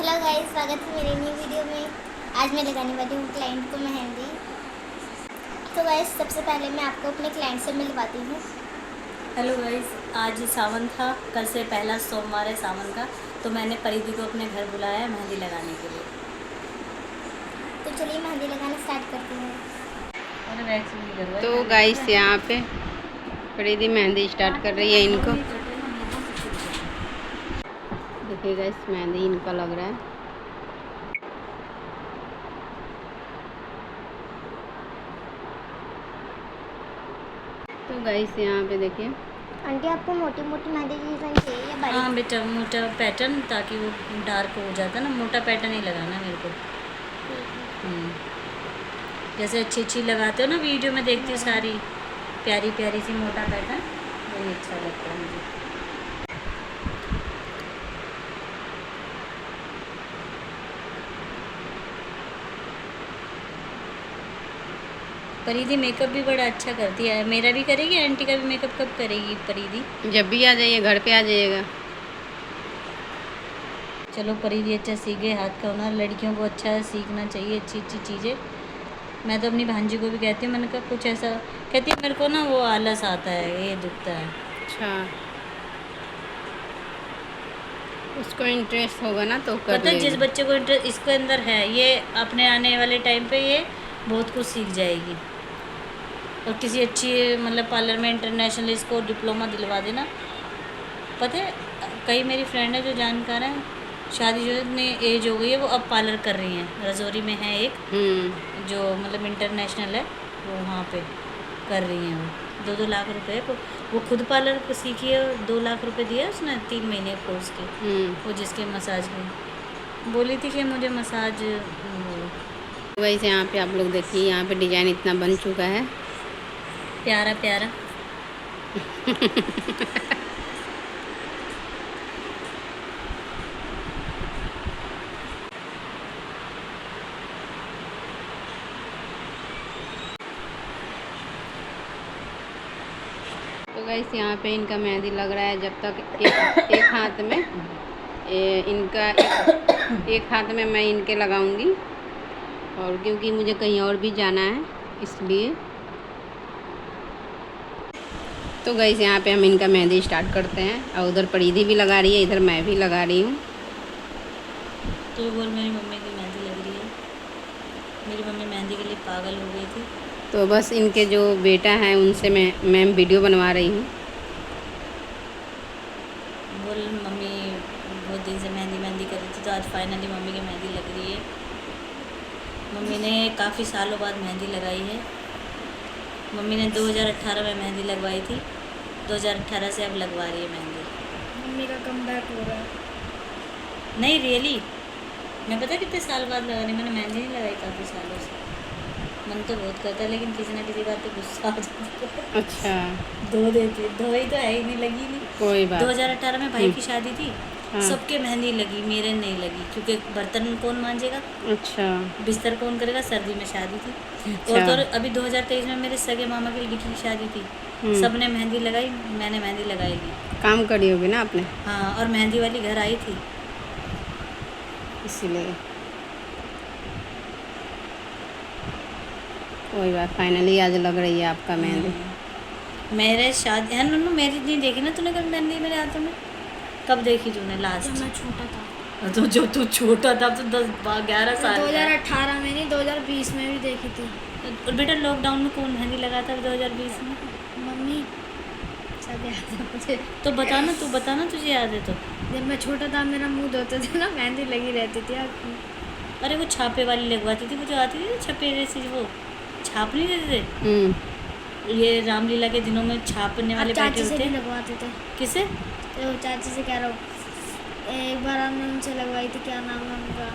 Hello guys, स्वागत है मेरी नई वीडियो में। आज मैं लगाने वाली हूँ क्लाइंट को मेहंदी। तो गाइस, सबसे पहले मैं आपको अपने क्लाइंट से मिलवाती हूँ। हेलो गाइस, आज सावन था, कल से पहला सोमवार है सावन का, तो मैंने परिधि को अपने घर बुलाया है मेहंदी लगाने के लिए। तो चलिए मेहंदी लगाना स्टार्ट करती हूँ। तो गाइस, यहाँ पे परिधि मेहंदी स्टार्ट कर रही है इनको। देखिए गाइस, मेहंदी इनका लग रहा है। तो गाइस, यहाँ पे देखिए। आंटी, आपको मोटी मोटी मेहंदी डिजाइन चाहिए या बारीक? हाँ बेटा, मोटा पैटर्न, ताकि वो डार्क हो जाता ना। मोटा पैटर्न ही लगाना मेरे को। जैसे अच्छी अच्छी लगाते हो ना, वीडियो में देखती हूँ सारी प्यारी प्यारी सी मोटा पैटर्न, वही अच्छा लगता है मुझे। परिधि मेकअप भी बड़ा अच्छा करती है। मेरा भी करेगी, आंटी का भी मेकअप कब करेगी परिधि? जब भी आ जाइए, घर पे आ जाइएगा। चलो, परिधि अच्छा सीख गए हाथ का हुनर। लड़कियों को अच्छा सीखना चाहिए, अच्छी अच्छी चीज़ें। मैं तो अपनी भांजी को भी कहती हूँ, मैंने कहा कुछ ऐसा, कहती है मेरे को ना वो आलस आता है, ये दुखता है। अच्छा, उसको इंटरेस्ट होगा ना तो कर पता है, जिस लेगी। बच्चे को इंटरेस्ट इसके अंदर है, ये अपने आने वाले टाइम पे ये बहुत कुछ सीख जाएगी। और किसी अच्छी मतलब पार्लर में इंटरनेशनल इसको डिप्लोमा दिलवा देना। पता है, कई मेरी फ्रेंड है जो जानकार हैं, शादी जो इतनी एज हो गई है, वो अब पार्लर कर रही हैं। रजौरी में है एक जो मतलब इंटरनेशनल है, वो वहाँ पे कर रही हैं। वो 2-2 लाख रुपए को, वो खुद पार्लर को सीखी है, 2 लाख रुपए दिया उसने 3 महीने कोर्स के। वो जिसके मसाज के बोली थी कि मुझे मसाज वैसे यहाँ पे आप लोग देखिए, यहाँ पे डिजाइन इतना बन चुका है, प्यारा प्यारा। तो गाइस, यहाँ पे इनका मेहंदी लग रहा है। जब तक एक हाथ में इनका एक हाथ में मैं इनके लगाऊंगी, और क्योंकि मुझे कहीं और भी जाना है इसलिए। तो गाइस, यहाँ पे हम इनका मेहंदी स्टार्ट करते हैं। और उधर परिधि भी लगा रही है, इधर मैं भी लगा रही हूँ। तो बोल, मेरी मम्मी की मेहंदी लग रही है। मेरी मम्मी मेहंदी के लिए पागल हो गई थी। तो बस इनके जो बेटा हैं उनसे मैं वीडियो बनवा रही हूँ। बोल, मम्मी बहुत दिन से मेहंदी कर रही थी, तो आज फाइनली मम्मी की मेहंदी लग रही है। मम्मी ने काफ़ी सालों बाद मेहंदी लगाई है। मम्मी ने 2018 में मेहंदी लगवाई थी, 2018 से अब लगवा रही है मेहंदी। मम्मी का कमबैक हो रहा है। नहीं रियली, मैं पता कितने साल बाद लगा रही, मैंने मेहंदी नहीं लगाई काफ़ी सालों से। मन तो बहुत करता है, लेकिन किसी ना किसी बात पे गुस्सा आ जाता है। अच्छा, धो देती, धोई तो है ही नहीं, लगी नहीं। कोई बात। 2018 में भाई की शादी थी, हाँ। सबके मेहंदी लगी, मेरे नहीं लगी, क्योंकि बर्तन कौन मांजेगा, अच्छा, बिस्तर कौन करेगा, सर्दी में शादी थी। अच्छा। और तो अभी 2023 में मेरे सगे मामा की लड़की की शादी थी, सबने मेहंदी लगाई, मैंने मेहंदी लगाएगी। काम करी होगी ना आपने, हाँ, और मेहंदी वाली घर आई थी इसीलिए। कोई बात, फाइनली आज लग रही है आपका मेहंदी। मेरे शादी है नन्नू, मेरी नहीं देखी ना तूने कभी मेहंदी मेरे हाथों में? कब देखी तूने लास्ट? जब मैं छोटा था। तो जो तू छोटा था तो 10-11 साल का। 2018 में नहीं, 2020 में भी देखी थी। और बेटा, लॉकडाउन में कौन मेहंदी लगाता है 2020 में? मम्मी, सब याद है मुझे। तो बताना, तू बताना, तुझे याद है तो। जब मैं छोटा था, मेरा मुंह धोते थे ना, मेहंदी लगी रहती थी आपकी। अरे वो छापे वाली लगवाती थी, वो जो आती थी ना छपे जैसी, वो छाप नहीं देते थे। ये रामलीला के दिनों में छापने वाले बैठे चाची से होते। भी लगवाते थे। किसे? तो चाची से कह रहा हूँ, एक बार हमने उनसे लगवाई थी, क्या नाम है उनका,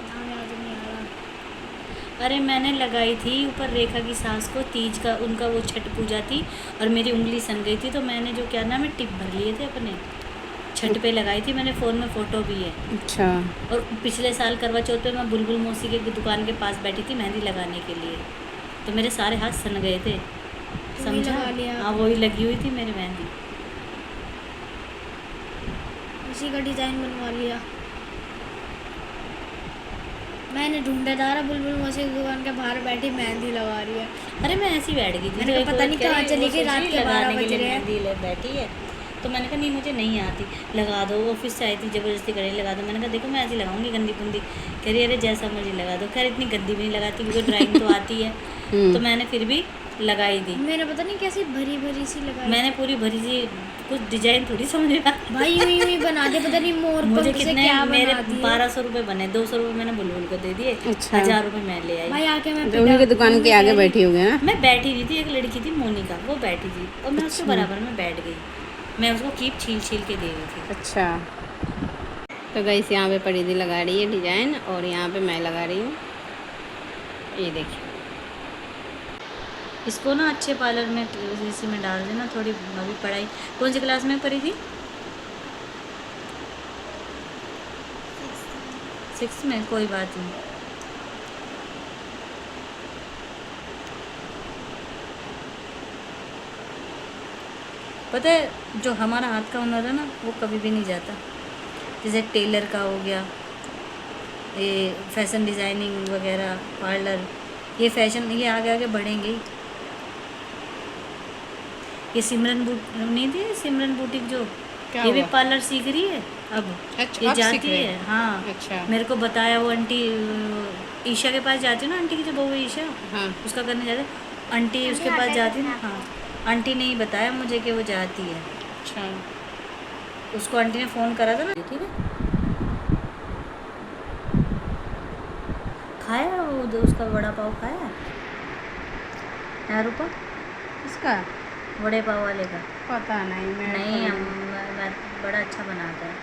नाम याद नहीं आ रहा। अरे मैंने लगाई थी ऊपर रेखा की सास को, तीज का उनका वो छठ पूजा थी, और मेरी उंगली सन गई थी, तो मैंने जो क्या नाम है टिप भर लिए थे अपने, छठ पे लगाई थी मैंने, फ़ोन में फ़ोटो भी है। अच्छा। और पिछले साल करवा चौथ पे मैं बुलबुल मौसी के दुकान के पास बैठी थी मेहंदी लगाने के लिए, तो मेरे सारे हाथ सन गए थे, समझा? लगा लिया। हाँ, वही लगी हुई थी मेरी मेहंदी। उसी का डिज़ाइन बनवा लिया। मैंने ढूंढा था बुलबुल मौसी की दुकान के बाहर बैठी मेहंदी लगा रही है। अरे मैं ऐसी बैठ गई थी, मैंने तो कहा एक पता औरत नहीं कह कहाँ रही, चली वो गई, सोच रात रही के 12 लगाने के बज लिए रहे हैं। मेहंदी बैठी है। तो मैंने कहा नहीं मुझे नहीं आती, लगा दो। ऑफिस से आई थी, ज़बरदस्ती करे लगा दो। मैंने कहा देखो मैं ऐसी लगाऊंगी गंदी बुंदी। कह रही अरे जैसा मर्जी लगा दो। खैर इतनी गंदी भी नहीं लगाती क्योंकि ड्राइंग तो आती है, तो मैंने फिर भी लगाई दी। मैंने पता नहीं कैसी भरी भरी सी लगाई। मैंने पूरी भरी सी, कुछ डिजाइन थोड़ी समझ में आई। भाई यूं बना दे, पता नहीं मोर मुझे पंख से कितने क्या मेरे बना दिए। 1200 रुपये बने, 200 रुपये मैंने बुलबुल को दे दिए। अच्छा। 1000 रुपये मैं ले आई। भाई आके मैं तो उन्हीं की दुकान के आगे बैठी हो गए ना? मैं बैठी नहीं थी, एक लड़की थी मोनिका, वो बैठी थी और मैं उसके बराबर में बैठ गई। मैं उसको कीप छील छील के दे रही थी। अच्छा। तो गाइस यहाँ पे परिधि लगा रही है डिजाइन और यहाँ पे मैं लगा रही हूँ, ये देखिए। इसको ना अच्छे पार्लर में इसी में डाल देना। थोड़ी अभी पढ़ाई कौन सी क्लास में पढ़ी थी? 6 में, कोई बात नहीं। पता है जो हमारा हाथ का हुनर है ना वो कभी भी नहीं जाता। जैसे टेलर का हो गया, ये फैशन डिज़ाइनिंग वगैरह, पार्लर, ये फैशन ये आगे आगे बढ़ेंगे ही। ये सिमरन नहीं थी, सिमरन बुटीक जो, ये भी पार्लर सीख रही है अब। अच्छा, ये अब सीख जाती रही है, हाँ। अच्छा। मेरे को बताया वो आंटी ईशा के पास जाती है ना, आंटी की जो बहू है ईशा, हाँ। उसका करने जाते, आंटी उसके पास जाती है ना। हाँ, आंटी ने ही बताया मुझे कि वो जाती है। अच्छा। उसको आंटी ने फ़ोन करा था ना। ठीक है, खाया वो उसका वड़ा पाव खाया है रूपा, इसका वड़े पाव वाले का? पता नहीं, नहीं मैं बड़ा अच्छा बनाता है।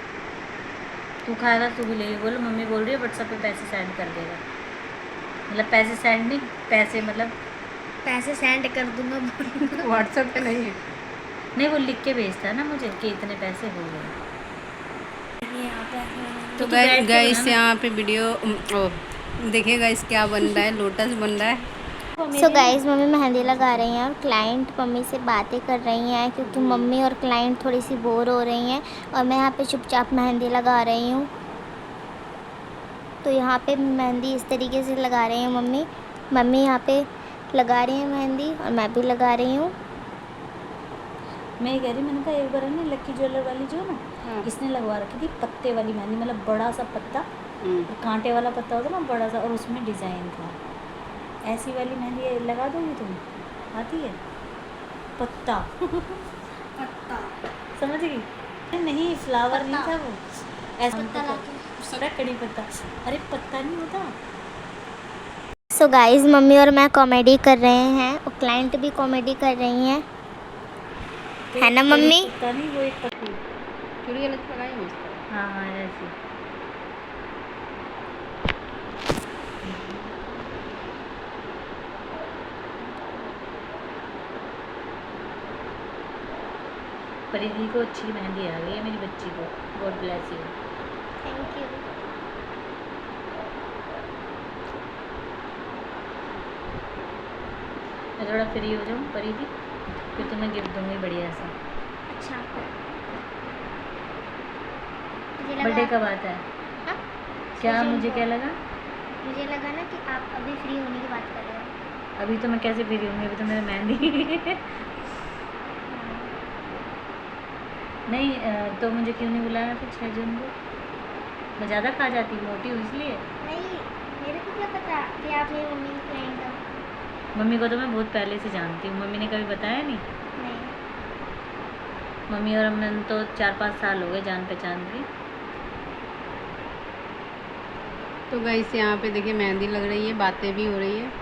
तू खाएगा तू भी ले ली। बोलो मम्मी बोल रही है व्हाट्सएप पे पैसे सेंड कर देगा। मतलब पैसे सेंड नहीं, पैसे मतलब पैसे सेंड कर दूंगा। व्हाट्सएप पे नहीं है। नहीं, वो लिख के भेजता है ना मुझे कि इतने पैसे हो गए। तो तू बैठ के गाइस बनाना। यहाँ पे वीडियो देखिए गाइस क्या बन रहा है, लोटस बन रहा है। सो गाइस मम्मी मेहंदी लगा रही हैं और क्लाइंट मम्मी से बातें कर रही हैं क्योंकि मम्मी और क्लाइंट थोड़ी सी बोर हो रही हैं और मैं यहाँ पे चुपचाप मेहंदी लगा रही हूँ। तो यहाँ पे मेहंदी इस तरीके से लगा रही हैं मम्मी यहाँ पे लगा रही हैं मेहंदी और मैं भी लगा रही हूँ। मैं ये कह रही, मैंने कहा एक बार है ना लक्की ज्वेलर वाली जो ना, हाँ। इसने लगवा रखी थी पत्ते वाली मेहंदी, मतलब बड़ा सा पत्ता, और कांटे वाला पत्ता होता ना बड़ा सा, और उसमें डिज़ाइन था। ऐसी वाली मेहंदी लगा दोगी तुम? आती है? पत्ता पत्ता समझ गई? नहीं, फ्लावर नहीं था वो, ऐसा पत्ता कड़ी पत्ता। अरे पत्ता नहीं होता। सो गाइस मम्मी और मैं कॉमेडी कर रहे हैं और क्लाइंट भी कॉमेडी कर रही हैं, है ना मम्मी? पत्ता नहीं, वो एक पत्ती। चूड़ी अलग लगाई मस्त। हाँ हाँ ऐसी। परिधि को अच्छी मेहंदी आ गई है, मेरी बच्ची को। God bless you. Thank you. मैं थोड़ा फ्री हो जाऊँ परिधि, फिर तुम्हें गिफ्ट दूँगी बढ़िया सा। अच्छा बर्थडे कब आता है? हाँ? क्या मुझे क्या लगा? मुझे लगा ना कि आप अभी फ्री होने की बात कर रहे हो। अभी तो मैं कैसे फ्री होंगी, अभी तो मेरा मेहंदी नहीं तो मुझे क्यों नहीं बुलाया फिर 6 जून को? मैं ज़्यादा खा जाती, मोटी हूँ इसलिए। नहीं, मेरे को क्या पता कि आप मेरी मम्मी की क्लाइंट हो। मम्मी को तो मैं बहुत पहले से जानती हूँ, मम्मी ने कभी बताया नहीं। नहीं। मम्मी और हमने तो 4-5 साल हो गए जान पहचान की। तो गाइस यहाँ पे देखिए मेहंदी लग रही है, बातें भी हो रही है।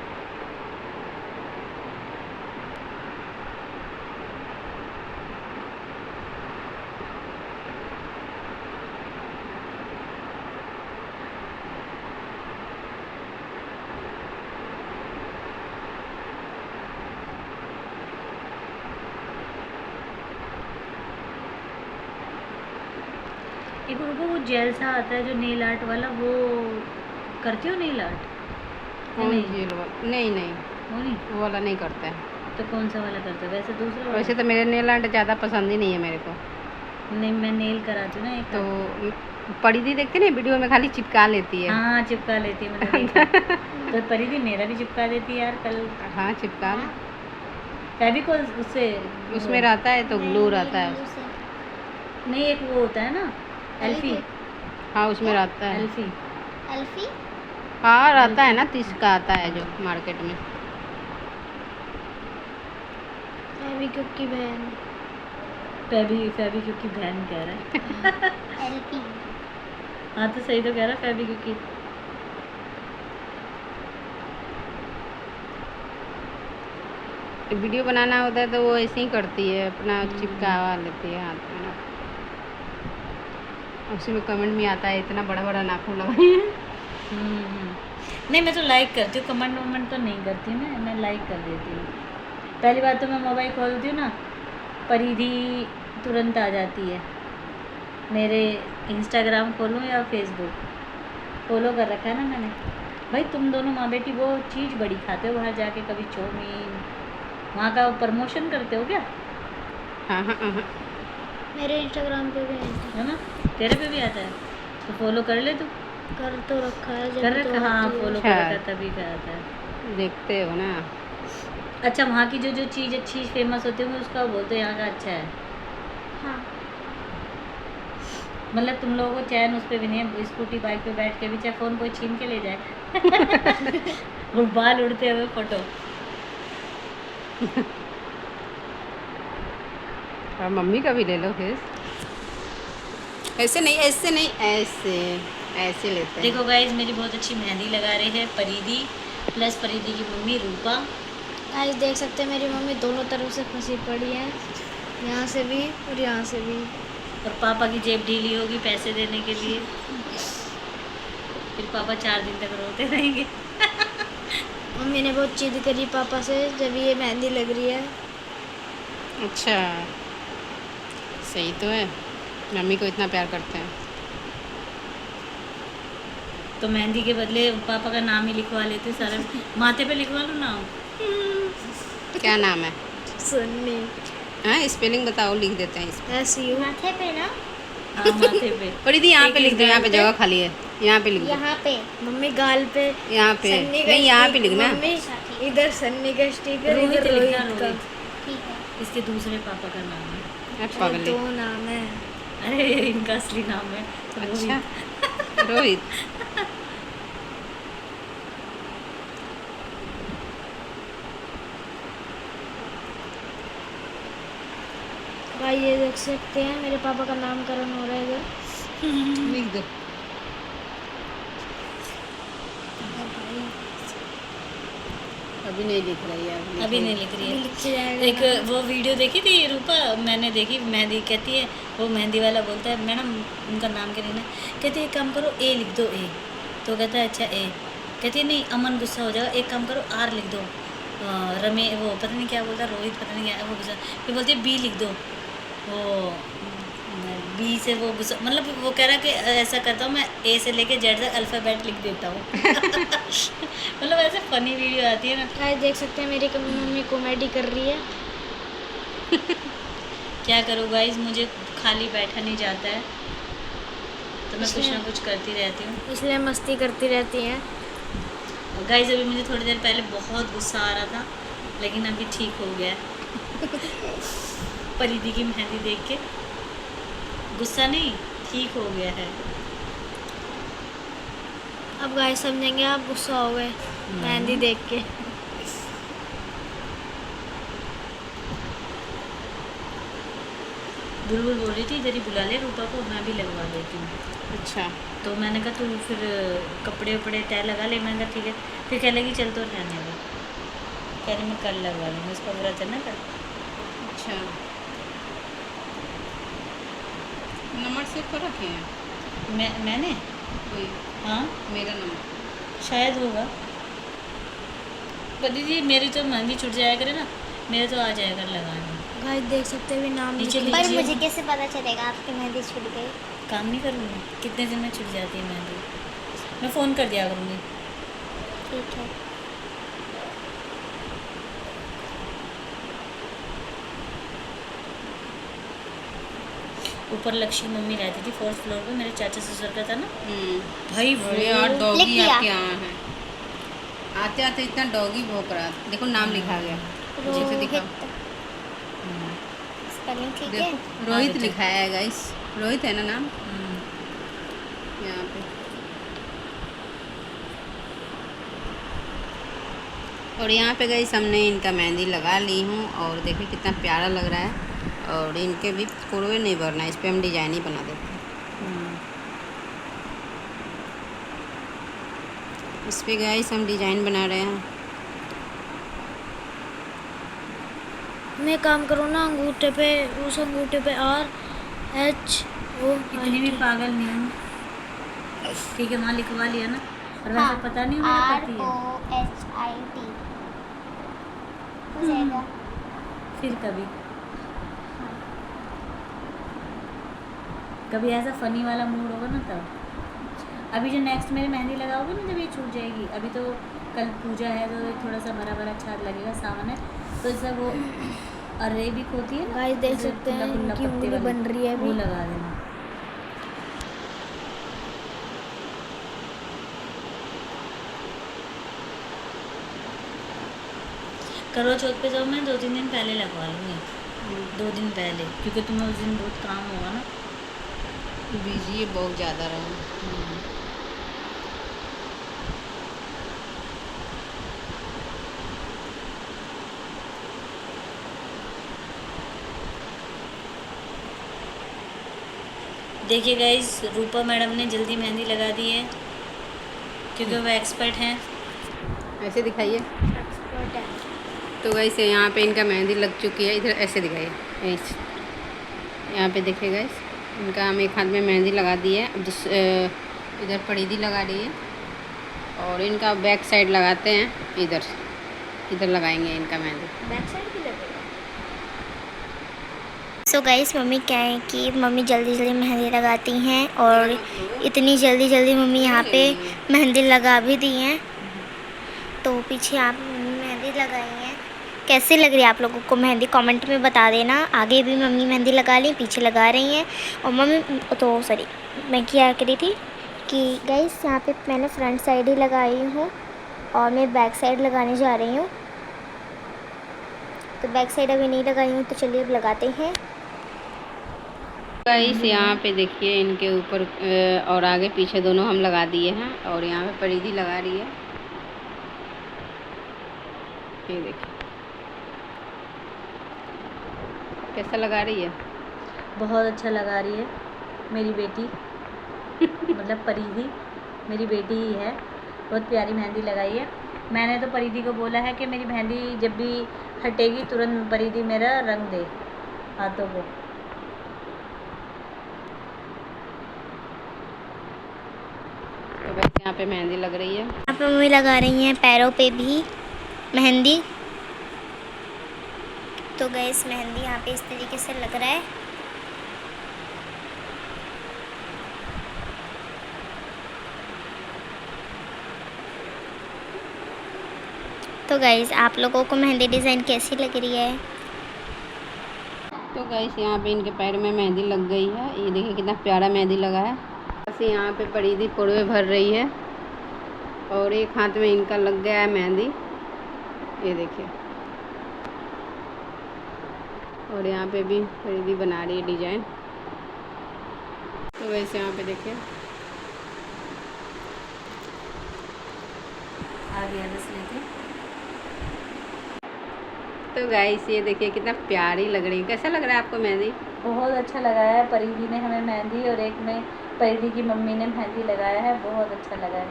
एक उनको वो जेल सा आता है जो नेल आर्ट वाला, वो करती हो नेल आर्ट? नहीं जेल वाला नहीं, वो नहीं, वो वाला नहीं करता है। तो कौन सा वाला करते हो? वैसे दूसरा वाला? वैसे तो मेरे नेल आर्ट ज़्यादा पसंद ही नहीं है मेरे को। नहीं, मैं नेल कराती हूँ ना एक। तो परिधि देखते ना वीडियो में खाली चिपका लेती है। हाँ चिपका लेती है, मैंने देखा। तो परिधि मेरा भी चिपका देती है यार कल। हाँ चिपका ले। फेविकोल उससे उसमें रहता है तो ग्लू रहता है। नहीं, एक वो होता है ना एल्फी। हाँ उसमें रहता है। एल्फी अल्फी हाँ रहता है ना, 30 का आता है जो मार्केट में। फेविक्विक की बहन फेविक्विक की बहन कह रहा है। एल्फी। हाँ तो सही तो कह रहा है, फेविक्विक की। वीडियो बनाना होता है तो वो ऐसे ही करती है, अपना चिपकावा लेती है हाथ में ना। उसी में कमेंट में आता है इतना बड़ा बड़ा नाखून लगाए हैं। नहीं मैं तो लाइक करती हूँ, कमेंट वमेंट तो नहीं करती मैं लाइक कर देती हूँ। पहली बात तो मैं मोबाइल खोलती हूँ ना, परिधि तुरंत आ जाती है। मेरे इंस्टाग्राम खोलूँ या फेसबुक, फॉलो कर रखा है ना मैंने। भाई तुम दोनों माँ बेटी वो चीज़ बड़ी खाते हो बाहर जाके, कभी चाउमीन, वहाँ का प्रमोशन करते हो क्या? हाँ हाँ हाँ। मेरे इंस्टाग्राम पे भी है ना, तेरे पे भी आता है तो फॉलो कर ले तू। कर तो रखा है, कर रखा, हाँ फॉलो कर अच्छा। रखा तभी का आता है। देखते हो ना। अच्छा वहाँ की जो जो चीज़ अच्छी फेमस होती है उसका बोलते यहाँ का अच्छा है। हाँ मतलब तुम लोगों को चैन उस पर भी नहीं है, स्कूटी बाइक पे बैठ के भी चाहे फ़ोन कोई छीन के ले जाए। और बाल उड़ते हुए फोटो। और मम्मी का भी ले लो फिर। ऐसे नहीं ऐसे नहीं, ऐसे ऐसे लेते हैं। देखो गाइज मेरी बहुत अच्छी मेहंदी लगा रहे हैं परिधि, प्लस परिधि की मम्मी रूपा। गाइस देख सकते हैं मेरी मम्मी दोनों तरफ से फंसी पड़ी है, यहाँ से भी और यहाँ से भी। और पापा की जेब ढीली होगी पैसे देने के लिए, फिर पापा 4 दिन तक रोते रहेंगे। मम्मी ने बहुत जिद करी पापा से जब ये मेहंदी लग रही है। अच्छा सही तो है, मम्मी को इतना प्यार करते हैं। तो मेहंदी के बदले पापा का नाम ही लिखवा लेते सारे, माथे पे लिखवा लो नाम। क्या नाम है? सन्नी। हाँ स्पेलिंग बताओ, लिख देते हैं इस पे। SU माथे पे ना, हाँ माथे पे। परिधि यहाँ पे एक लिख दो, यहाँ पे गाल पे। जगह खाली है, यहाँ पे लिख दो। यहाँ पे मम्मी गाल पे यहाँ पे सन्नी का नहीं, यहाँ पे स्टिक- लिखना। मम्मी इधर सन्नी का स्टिकर, रोहित इधर लिखना, रोहित का। रोहित। ठीक है। इसके दूसरे पापा का नाम है। अरे अरे पगली। 2 नाम है। अरे इनका असली नाम है अच्छा रोहित। रोहित। भाई ये देख सकते हैं मेरे पापा का नामकरण हो रहा है इधर। लिख दो। अभी नहीं लिख रही है, अभी नहीं लिख रही अभी है। लिख के जाएगा एक ना। वो वीडियो देखी थी रूपा, मैंने देखी, मेहंदी कहती है, वो मेहंदी वाला बोलता है मैडम उनका नाम क्या लेना, कहती है एक काम करो ए लिख दो ए, तो कहता है अच्छा ए, कहती है नहीं अमन गुस्सा हो जाएगा, एक काम करो आर लिख दो, रमे वो पता नहीं क्या बोलता, रोहित पता नहीं क्या वो गुस्सा, फिर बोलती है बी लिख दो, वो बी से वो गुस्सा, मतलब वो कह रहा है कि ऐसा करता हूँ मैं ए से लेके जेड तक अल्फ़ाबेट लिख देता हूँ। मतलब ऐसे फनी वीडियो आती है ना। गाइस देख सकते हैं मेरी मम्मी कॉमेडी कर रही है। क्या करूँ गाइज, मुझे खाली बैठा नहीं जाता है तो मैं कुछ ना कुछ करती रहती हूँ। इसलिए मस्ती करती रहती हैं। गाइज अभी मुझे थोड़ी देर पहले बहुत गुस्सा आ रहा था, लेकिन अभी ठीक हो गया है। परिधि की मेहंदी देख के गुस्सा नहीं, ठीक हो गया है। अब गाइस समझेंगे आप गुस्सा हो गए मेहंदी देख के। बुलबुल बोल रही थी इधर ही बुला ले रूपा को, मैं भी लगवा देती हूँ। अच्छा तो मैंने कहा तू फिर कपड़े वपड़े तय लगा ले, मैंने कहा ठीक है। फिर कह लगी चल तो रहने दो, कह रही मैं कल लगवा लूँगी, उसका व्रत है ना कल। अच्छा नंबर सेव कर रखे हैं? मैंने वही हाँ मेरा नंबर शायद होगा। पर दीदी मेरी तो मेहंदी छूट जाया करे ना, मेरे तो आ जाएगा लगाने। गाइस देख सकते हैं भी नाम नीचे लिख लीजिए। पर मुझे कैसे पता चलेगा आपकी मेहंदी छूट गई? काम नहीं करूँगी, कितने दिन में छूट जाती है मेहंदी, मैं फ़ोन कर दिया करूँगी। ठीक है। ऊपर लक्ष्मी मम्मी रहती थी 4th फ्लोर पे, मेरे चाचा ससुर का था ना भाई। और ये और लिख डॉगी दिया। आपके यहाँ है। आते आते इतना डॉगी भौंक रहा था। देखो नाम लिखा गया, अच्छे से दिखाओ। स्पेलिंग ठीक है। देखो रोहित लिखा है गाइस, रोहित है ना नाम यहाँ पे। और यहाँ पे गाइस हमने इनका मेहंदी लगा ली हूँ, और देखिए कितना प्यारा लग रहा है। और इनके भी पुरवे नहीं भरना, इस पे हम डिजाइन ही बना देते हैं। इस पे गाइस हम डिजाइन बना रहे हैं। मैं काम करूँ ना अंगूठे पे, उस अंगूठे पे RHO। इतनी भी पागल नहीं हूँ, ठीक है वहाँ लिखवा लिया ना। और वैसे पता नहीं मेरा पति है। ROHIT हो जाएगा। फिर कभी ऐसा फनी वाला मूड होगा ना तब। अभी जो नेक्स्ट मेरे मेहंदी लगाओगे ना, जब ये छूट जाएगी, अभी तो कल पूजा है तो थोड़ा सा भरा भरा अच्छा लगेगा, सावन है तो जैसा वो अरेबिक होती है ना, गाइस देख जैसे सकते हैं गुल्ला इनकी पत्ते उंगली वाली, बन रही है वो अभी। लगा देना। करवा चौथ पे जाओ, मैं 2-3 दिन पहले लगवा लूँगी, 2 दिन पहले, क्योंकि तुम्हें उस दिन बहुत काम होगा ना। बिजी बहुत ज़्यादा रहा। देखिए गाइस, रूपा मैडम ने जल्दी मेहंदी लगा दी है क्योंकि वो एक्सपर्ट हैं। ऐसे दिखाइए। तो गाइस यहाँ पे इनका मेहंदी लग चुकी है। इधर ऐसे दिखाइए, ऐसे यहाँ पे देखिए गाइस, इनका हम एक हाथ में मेहंदी लगा दी है। अब इधर परिधि लगा रही है, और इनका बैक साइड लगाते हैं। इधर लगाएंगे इनका मेहंदी। बैक साइड भी लगेगा। सो गाइस, मम्मी क्या है कि मम्मी जल्दी जल्दी मेहंदी लगाती हैं, और इतनी जल्दी जल्दी मम्मी यहाँ पे मेहंदी लगा भी दी हैं। तो पीछे आप मेहंदी लगाई हैं, कैसे लग रही है आप लोगों को मेहंदी कमेंट में बता देना। आगे भी मम्मी मेहंदी लगा ली, पीछे लगा रही हैं। और मम्मी तो सॉरी, मैं क्या कह रही थी कि गाइस यहाँ पे मैंने फ्रंट साइड ही लगाई हूँ, और मैं बैक साइड लगाने जा रही हूँ। तो बैक साइड अभी नहीं लगाई हूँ, तो चलिए अब लगाते हैं। गाइस यहाँ पे देखिए इनके ऊपर और आगे पीछे दोनों हम लगा दिए हैं, और यहाँ पे परिधि लगा रही है। ये देखिए कैसा लगा रही है। बहुत अच्छा लगा रही है मेरी बेटी मतलब परिधि मेरी बेटी ही है, बहुत प्यारी मेहंदी लगाई है। मैंने तो परिधि को बोला है कि मेरी मेहंदी जब भी हटेगी तुरंत परिधि मेरा रंग दे हाथों को। तो बस यहाँ पे मेहंदी लग रही है। यहाँ पे मम्मी लगा रही हैं पैरों पे भी मेहंदी। तो गैस मेहंदी यहाँ पे इस तरीके से लग रहा है। तो गाइस आप लोगों को मेहंदी डिज़ाइन कैसी लग रही है? तो गाइस यहाँ पे इनके पैर में मेहंदी लग गई है। ये देखिए कितना प्यारा मेहंदी लगा है। बस यहाँ पे परिधि पुरवे भर रही है, और एक हाथ में इनका लग गया है मेहंदी, ये देखिए। और यहाँ पे भी परिधि बना रही है डिजाइन। तो वैसे यहाँ पे देखिए आ गया बस लेके। तो गाइस ये देखिए कितना प्यारी लग रही है। कैसा लग रहा है आपको मेहंदी? बहुत अच्छा लगाया है परिधि ने हमें मेहंदी, और एक में परिधि की मम्मी ने मेहंदी लगाया है। बहुत अच्छा लगा है।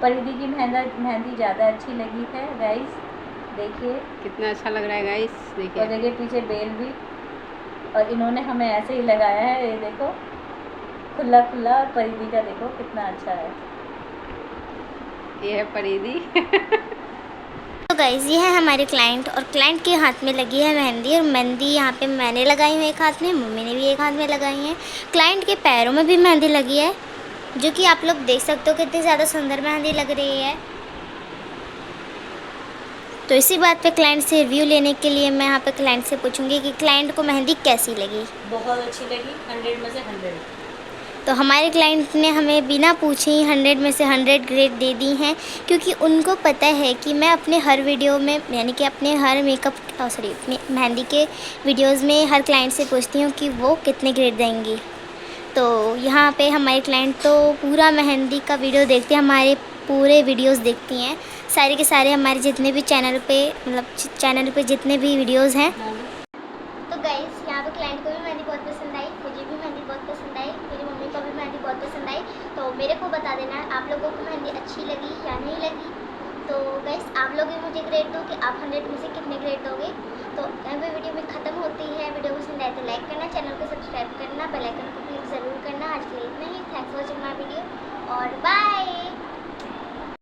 परिधि की मेहंदी ज़्यादा अच्छी लगी है गाइस, देखिए कितना अच्छा लग रहा है गाइस, और देखिए। देखिए पीछे बेल भी, और इन्होंने हमें ऐसे ही लगाया है। ये देखो खुला खुला, और परिधि का देखो कितना अच्छा है। ये है परिधि तो गाइस ये है हमारे क्लाइंट, और क्लाइंट के हाथ में लगी है मेहंदी, और मेहंदी यहाँ पे मैंने लगाई हूँ एक हाथ में, मम्मी ने भी एक हाथ में लगाई है। क्लाइंट के पैरों में भी मेहंदी लगी है, जो कि आप लोग देख सकते हो कितनी ज़्यादा सुंदर मेहंदी लग रही है। तो इसी बात पे क्लाइंट से रिव्यू लेने के लिए मैं यहाँ पे क्लाइंट से पूछूंगी कि क्लाइंट को मेहंदी कैसी लगी। बहुत अच्छी लगी, 100 में से 100। तो हमारे क्लाइंट ने हमें बिना पूछे ही 100 में से 100 ग्रेड दे दी हैं, क्योंकि उनको पता है कि मैं अपने हर वीडियो में, यानी कि अपने हर अपने मेहंदी के वीडियोस में हर क्लाइंट से पूछती हूँ कि वो कितने ग्रेड देंगी। तो यहाँ पे हमारे क्लाइंट तो पूरा मेहंदी का वीडियो देखते हैं, हमारे पूरे वीडियोस देखती हैं, सारे के सारे हमारे जितने भी चैनल पे जितने भी वीडियोस हैं। तो गाइस, यहाँ पे क्लाइंट को भी मेहंदी बहुत पसंद आई, मुझे भी मेहंदी बहुत पसंद आई, मेरी मम्मी को भी मेहंदी बहुत पसंद आई। तो मेरे को बता देना आप लोगों को मेहंदी अच्छी लगी या नहीं लगी। तो गाइस, आप लोग भी मुझे ग्रेड दो कि आप 100 में से कितने ग्रेड दोगे। तो यहाँ पे वीडियो में ख़त्म होती है। वीडियो पसंद आए तो लाइक करना, चैनल को सब्सक्राइब करना, बेल आइकन को क्लिक ज़रूर करना। आज के लिए इतना ही। Thanks for watching my video और बाय।